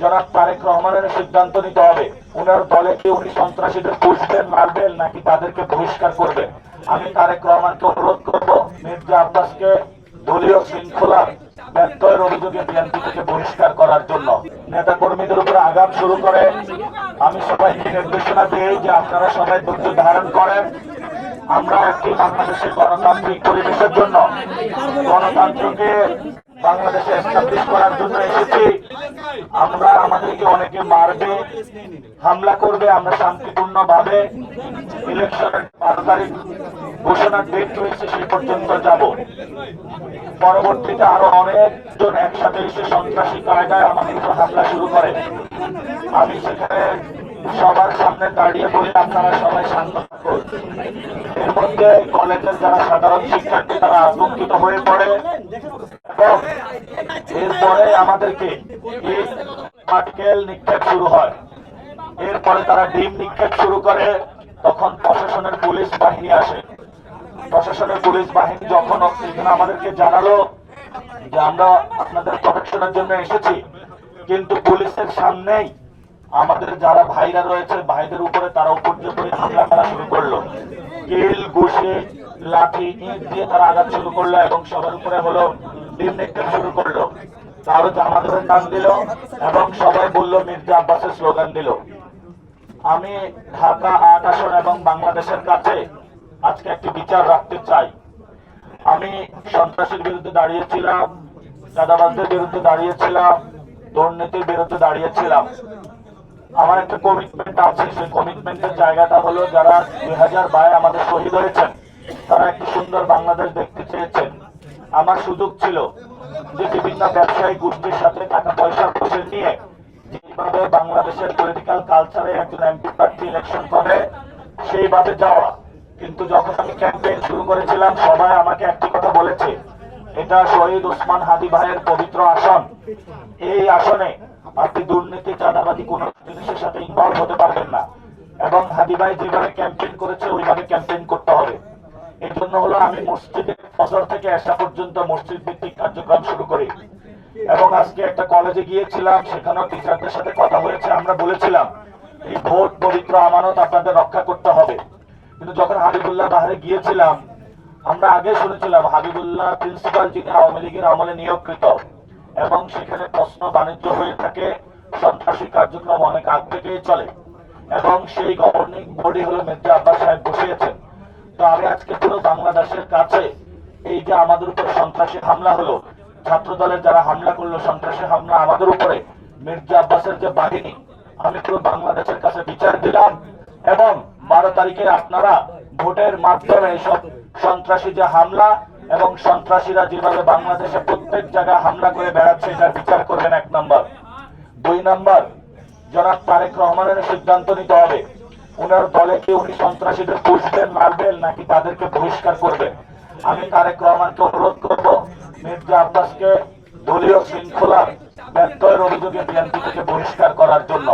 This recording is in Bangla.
জনাব তারেক রহমানের সিদ্ধান্ত নিতে হবে উনার দলে কি উনি সন্ত্রাসীদের পুষবেন, মারবেন নাকি তাদেরকে বহিষ্কার করবেন। আমি তারেক রহমানকে অনুরোধ করব মির্জা আব্বাসকে দলীয় শৃঙ্খলা ব্যত্যয়ের অভিযোগে বিএনপি থেকে বহিষ্কার করার জন্য। নেতা কর্মীদের উপরে আঘাত শুরু করে আমি সবাইকে নির্দেশনা দিই যে আপনারা সবাই ধৈর্য ধারণ করেন। আমরা একটি বাংলাদেশের গণতান্ত্রিক পরিবেশের জন্য, গণতন্ত্রকে বাংলাদেশে এস্টাবলিশ করার জন্য এসেছি। আমরা আমাদেরকে অনেকে মারবে, হামলা করবে, আমরা শান্তিপূর্ণ ভাবে ইলেকশনের 12 তারিখ ঘোষণার ডেট রয়েছে সেই পর্যন্ত যাব। পরবর্তীতে আরো অনেকজন একসাথে এসে সন্ত্রাসী কায়দায় আমাদের উপর হামলা শুরু করে। আমি সেখানে সবার সামনে দাঁড়িয়ে বলি আপনারা সবাই শান্ত থাকুন। এর মধ্যে কলেজের যারা সাধারণ শিক্ষার্থী তারা আতঙ্কিত হয়ে পড়ে এবং এরপরে আমাদেরকে পাটকেল নিক্ষেপ শুরু হয়। এরপরে তারা ডিম নিক্ষেপ শুরু করে। তখন প্রশাসনের পুলিশ বাহিনী আসে। প্রশাসনের পুলিশ বাহিনী যখন এখানে আমাদেরকে জানালো যে আমরা আপনাদের প্রোটেকশনের জন্য এসেছি, কিন্তু পুলিশের সামনেই আমাদের যারা ভাইরা রয়েছে ভাইদের উপরে তারা উপর্যুপ করে হামলা করা শুরু করলো। কিল, ঘুষি, লাঠি, ইট দিয়ে তারা আঘাত শুরু করলো এবং সবার উপরে হলো ডিম নিক্ষেপ শুরু করলো। তারও আমাদের নাম দিল এবং সবাই বলল মির্জা আব্বাসের স্লোগান দিল। আমি ঢাকা 8 আসন এবং বাংলাদেশের কাছে আজকে একটি বিচার রাখতে চাই। আমি সন্ত্রাসীর বিরুদ্ধে দাঁড়িয়েছিলাম, চাঁদাবাজদের বিরুদ্ধে দাঁড়িয়েছিলাম, দুর্নীতির বিরুদ্ধে দাঁড়িয়েছিলাম। আমার একটা কমিটমেন্ট আছে। সেই কমিটমেন্টের জায়গাটা হলো যারা 2022 আমাদের শহীদ হয়েছেন তারা একটি সুন্দর বাংলাদেশ দেখতে চেয়েছেন। আমার সুযোগ ছিল যে বিভিন্ন ব্যবসায়ী গোষ্ঠীর সাথে টাকা পয়সা বসে নিয়ে যেভাবে বাংলাদেশের পলিটিক্যাল কালচারে একজন এমপি প্রার্থী ইলেকশন করে সেইভাবে যাওয়া। কিন্তু যখন আমি ক্যাম্পেইন শুরু করেছিলাম সবাই আমাকে একটি কথা বলেছে, এটা শহীদ ওসমান হাদি ভাইয়ের পবিত্র আসন, এই আসনে আপনি দুর্নীতি, চাঁদাবাজি কোন জিনিসের সাথে ইনভলভ হতে পারবেন না এবং হাদি ভাই যেভাবে ক্যাম্পেইন করেছে ওইভাবে ক্যাম্পেইন করতে হবে। এই জন্য হলো আমি মসজিদে ফজর থেকে এশা পর্যন্ত মসজিদ ভিত্তিক কার্যক্রম শুরু করি এবং আজকে একটা কলেজে গিয়েছিলাম, সেখানেও টিচারদের সাথে কথা হয়েছে। আমরা বলেছিলাম এই ভোট পবিত্র আমানত আপনাদের রক্ষা করতে হবে। কিন্তু যখন হাবিবুল্লাহ বাহারে গিয়েছিলাম আমরা আগে শুনেছিলাম হাবিবুল্লাহ প্রিন্সিপাল যিনি আওয়ামী লীগের আমলে নিয়োগকৃত এবং সেখানে প্রশ্ন বাণিজ্য হয়ে থাকে, সন্ত্রাসী কার্যক্রম অনেক আগ থেকেই চলে এবং সেই গভর্নিং বডি হলো মির্জা আব্বাস সাহেব বসিয়েছেন। তো আমি আজকে পুরো বাংলাদেশের কাছে এই যে আমাদের উপর সন্ত্রাসী হামলা হলো, ছাত্র দলের যারা হামলা করলো সন্ত্রাসী হামলা আমাদের উপরে, মির্জা আব্বাসের যে বাহিনী, আমি পুরো বাংলাদেশের কাছে বিচার দিলাম এবং 12 তারিখে আপনারা ভোটের মাধ্যমে এইসব সন্ত্রাসী যে হামলা এবং সন্ত্রাসীরা যেভাবে বাংলাদেশে প্রত্যেক জায়গায় হামলা করে বেড়াচ্ছে এটার বিচার করবেন। 1 নম্বর। 2 নম্বর, জনাব তারেক রহমানের সিদ্ধান্ত নিতে হবে উনার দলে কি উনি সন্ত্রাসীদের পুষবেন, মারবেন নাকি তাদেরকে বহিষ্কার করবেন। আমি তারেক রহমানকে অনুরোধ করব মির্জা আব্বাসকে দলীয় শৃঙ্খলা ব্যত্যয়ের অভিযোগে বিএনপি থেকে বহিষ্কার করার জন্য।